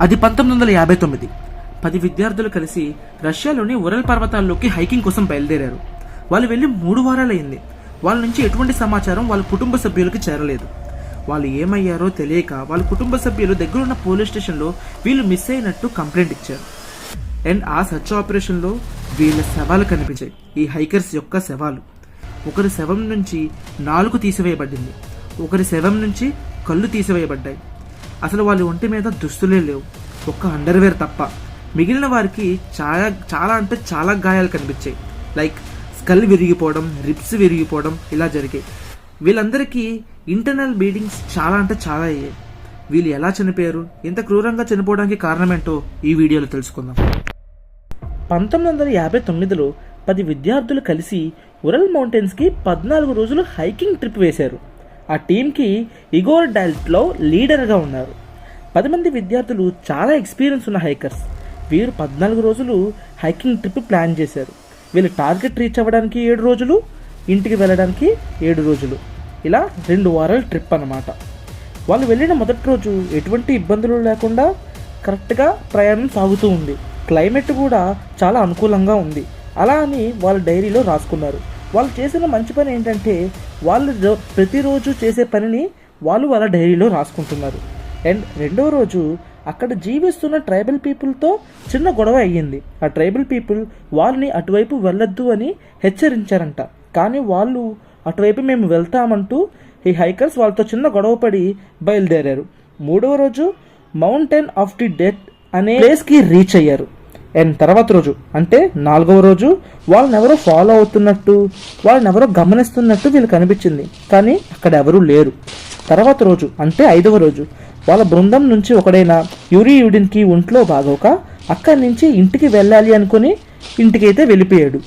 అది 1959. 10 విద్యార్థులు కలిసి రష్యాలోని ఉరల్ పర్వతాల్లోకి హైకింగ్ కోసం బయలుదేరారు. వాళ్ళు వెళ్ళి 3 వారాలైంది. వాళ్ళ నుంచి ఎటువంటి సమాచారం వాళ్ళ కుటుంబ సభ్యులకి చేరలేదు. వాళ్ళు ఏమయ్యారో తెలియక వాళ్ళ కుటుంబ సభ్యులు దగ్గరున్న పోలీస్ స్టేషన్లో వీళ్ళు మిస్ అయినట్టు కంప్లైంట్ ఇచ్చారు. అండ్ ఆ సర్చ్ ఆపరేషన్లో వీళ్ళ శవాలు కనిపించాయి. ఈ హైకర్స్ యొక్క శవాలు. ఒకరి శవం నుంచి నాలుగు తీసివేయబడింది, ఒకరి శవం నుంచి కళ్ళు తీసివేయబడ్డాయి. అసలు వాళ్ళ ఒంటి మీద దుస్తులే లేవు, ఒక్క అండర్వేర్ తప్ప. మిగిలిన వారికి చాలా గాయాలు కనిపించాయి. లైక్ స్కల్ విరిగిపోవడం, రిబ్స్ విరిగిపోవడం ఇలా జరిగాయి. వీళ్ళందరికీ ఇంటర్నల్ బ్లీడింగ్స్ చాలా అయ్యాయి. వీళ్ళు ఎలా చనిపోయారు, ఇంత క్రూరంగా చనిపోవడానికి కారణమేంటో ఈ వీడియోలో తెలుసుకుందాం. 1959లో 10 విద్యార్థులు కలిసి ఉరల్ మౌంటైన్స్కి 14 రోజులు హైకింగ్ ట్రిప్ వేశారు. ఆ టీంకి ఇగోర్ డాల్ట్లో లీడర్గా ఉన్నారు. 10 మంది విద్యార్థులు చాలా ఎక్స్పీరియన్స్ ఉన్న హైకర్స్. వీరు 14 రోజులు హైకింగ్ ట్రిప్ ప్లాన్ చేశారు. వీళ్ళు టార్గెట్ రీచ్ అవ్వడానికి 7 రోజులు, ఇంటికి వెళ్ళడానికి 7 రోజులు, ఇలా 2 వారాల ట్రిప్ అన్నమాట. వాళ్ళు వెళ్ళిన మొదటి రోజు ఎటువంటి ఇబ్బందులు లేకుండా కరెక్ట్గా ప్రయాణం సాగుతూ ఉంది. క్లైమేట్ కూడా చాలా అనుకూలంగా ఉంది. అలా అని వాళ్ళ డైరీలో రాసుకున్నారు. వాళ్ళు చేసిన మంచి పని ఏంటంటే వాళ్ళు ప్రతిరోజు చేసే పనిని వాళ్ళు వాళ్ళ డైరీలో రాసుకుంటున్నారు. అండ్ 2వ రోజు అక్కడ జీవిస్తున్న ట్రైబల్ పీపుల్తో చిన్న గొడవ అయ్యింది. ఆ ట్రైబల్ పీపుల్ వాళ్ళని అటువైపు వెళ్ళొద్దు అని హెచ్చరించారంట. కానీ వాళ్ళు అటువైపు మేము వెళ్తామంటూ ఈ హైకర్స్ వాళ్ళతో చిన్న గొడవ పడి బయలుదేరారు. 3వ రోజు మౌంటైన్ ఆఫ్ ది డెత్ అనే ప్లేస్కి రీచ్ అయ్యారు. అండ్ తర్వాత రోజు అంటే 4వ రోజు వాళ్ళని ఎవరో ఫాలో అవుతున్నట్టు, వాళ్ళని ఎవరో గమనిస్తున్నట్టు వీళ్ళు కనిపించింది. కానీ అక్కడ ఎవరూ లేరు. తర్వాత రోజు అంటే 5వ రోజు వాళ్ళ బృందం నుంచి ఒకడైన యూరియుడిన్కి ఒంట్లో బాగోక అక్కడి నుంచి ఇంటికి వెళ్ళాలి అనుకుని ఇంటికైతే వెళ్ళిపోయాడు.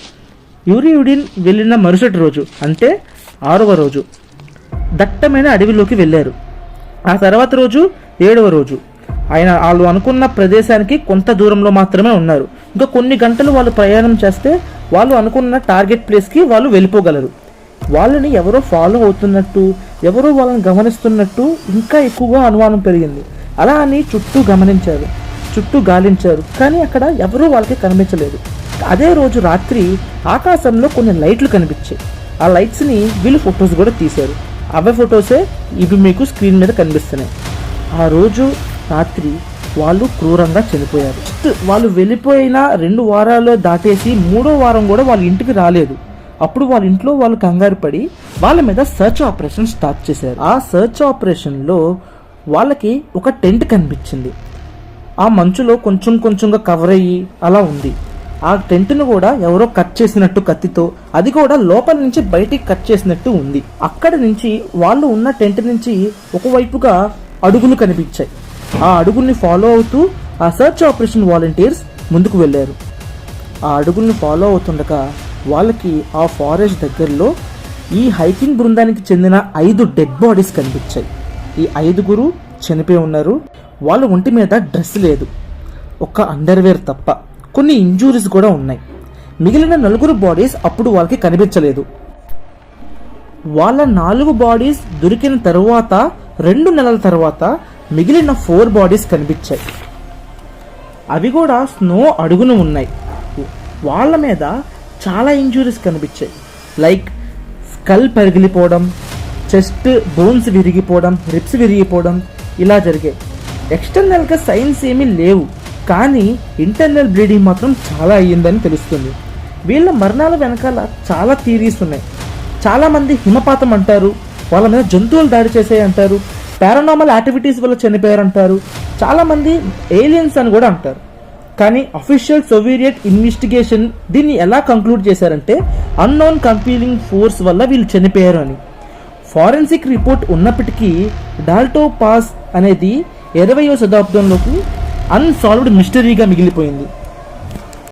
యూరియుడిన్ వెళ్ళిన మరుసటి రోజు అంటే 6వ రోజు దట్టమైన అడవిలోకి వెళ్ళారు. ఆ తర్వాత రోజు 7వ రోజు వాళ్ళు అనుకున్న ప్రదేశానికి కొంత దూరంలో మాత్రమే ఉన్నారు. ఇంకా కొన్ని గంటలు వాళ్ళు ప్రయాణం చేస్తే వాళ్ళు అనుకున్న టార్గెట్ ప్లేస్కి వాళ్ళు వెళ్ళిపోగలరు. వాళ్ళని ఎవరో ఫాలో అవుతున్నట్టు, ఎవరో వాళ్ళని గమనిస్తున్నట్టు ఇంకా ఎక్కువగా అనుమానం పెరిగింది. అలా అని చుట్టూ గమనించారు, చుట్టూ గాలించారు, కానీ అక్కడ ఎవరూ వాళ్ళకి కనిపించలేదు. అదే రోజు రాత్రి ఆకాశంలో కొన్ని లైట్లు కనిపించాయి. ఆ లైట్స్ని వీళ్ళు ఫొటోస్ కూడా తీశారు. అవే ఫొటోసే ఇవి మీకు స్క్రీన్ మీద కనిపిస్తున్నాయి. ఆ రోజు రాత్రి వాళ్ళు క్రూరంగా చనిపోయారు. వాళ్ళు వెళ్ళిపోయిన 2 వారాలు దాటేసి 3వ వారం కూడా వాళ్ళ ఇంటికి రాలేదు. అప్పుడు వాళ్ళ ఇంట్లో వాళ్ళు కంగారు పడి వాళ్ళ మీద సర్చ్ ఆపరేషన్ స్టార్ట్ చేశారు. ఆ సర్చ్ ఆపరేషన్లో వాళ్ళకి ఒక టెంట్ కనిపించింది. ఆ మంచులో కొంచెంగా కవర్ అయ్యి అలా ఉంది. ఆ టెంట్ను కూడా ఎవరో కట్ చేసినట్టు కత్తితో, అది కూడా లోపల నుంచి బయటికి కట్ చేసినట్టు ఉంది. అక్కడి నుంచి వాళ్ళు ఉన్న టెంట్ నుంచి ఒకవైపుగా అడుగులు కనిపించాయి. ఆ అడుగుల్ని ఫాలో అవుతూ ఆ సర్చ్ ఆపరేషన్ వాలంటీర్స్ ముందుకు వెళ్ళారు. ఆ అడుగుల్ని ఫాలో అవుతుండగా వాళ్ళకి ఆ ఫారెస్ట్ దగ్గరలో ఈ హైకింగ్ బృందానికి చెందిన 5 డెడ్ బాడీస్ కనిపించాయి. ఈ 5గురు చనిపోయి ఉన్నారు. వాళ్ళ ఒంటి మీద డ్రెస్ లేదు, ఒక్క అండర్వేర్ తప్ప. కొన్ని ఇంజూరీస్ కూడా ఉన్నాయి. మిగిలిన 4 బాడీస్ అప్పుడు వాళ్ళకి కనిపించలేదు. వాళ్ళ 4 బాడీస్ దొరికిన తరువాత 2 నెలల తర్వాత మిగిలిన 4 బాడీస్ కనిపించాయి. అవి కూడా స్నో అడుగున ఉన్నాయి. వాళ్ళ మీద చాలా ఇంజూరీస్ కనిపించాయి. లైక్ స్కల్ పగిలిపోవడం, చెస్ట్ బోన్స్ విరిగిపోవడం, రిబ్స్ విరిగిపోవడం ఇలా జరిగాయి. ఎక్స్టర్నల్గా సైన్స్ ఏమీ లేవు, కానీ ఇంటర్నల్ బ్లీడింగ్ మాత్రం చాలా అయ్యిందని తెలుస్తుంది. వీళ్ళ మరణాల వెనకాల చాలా థియరీస్ ఉన్నాయి. చాలామంది హిమపాతం అంటారు, వాళ్ళ మీద జంతువులు దాడి చేసాయి అంటారు, పారానార్మల్ యాక్టివిటీస్ వల్ల చనిపోయారంటారు, చాలామంది ఏలియన్స్ అని కూడా అంటారు. కానీ అఫీషియల్ సోవియట్ ఇన్వెస్టిగేషన్ దీన్ని ఎలా కంక్లూడ్ చేశారంటే అన్నోన్ కంపీలింగ్ ఫోర్స్ వల్ల వీళ్ళు చనిపోయారు అని. ఫారెన్సిక్ రిపోర్ట్ ఉన్నప్పటికీ డాల్టో పాస్ అనేది 20వ శతాబ్దంలోకి అన్సాల్వ్డ్ మిస్టరీగా మిగిలిపోయింది.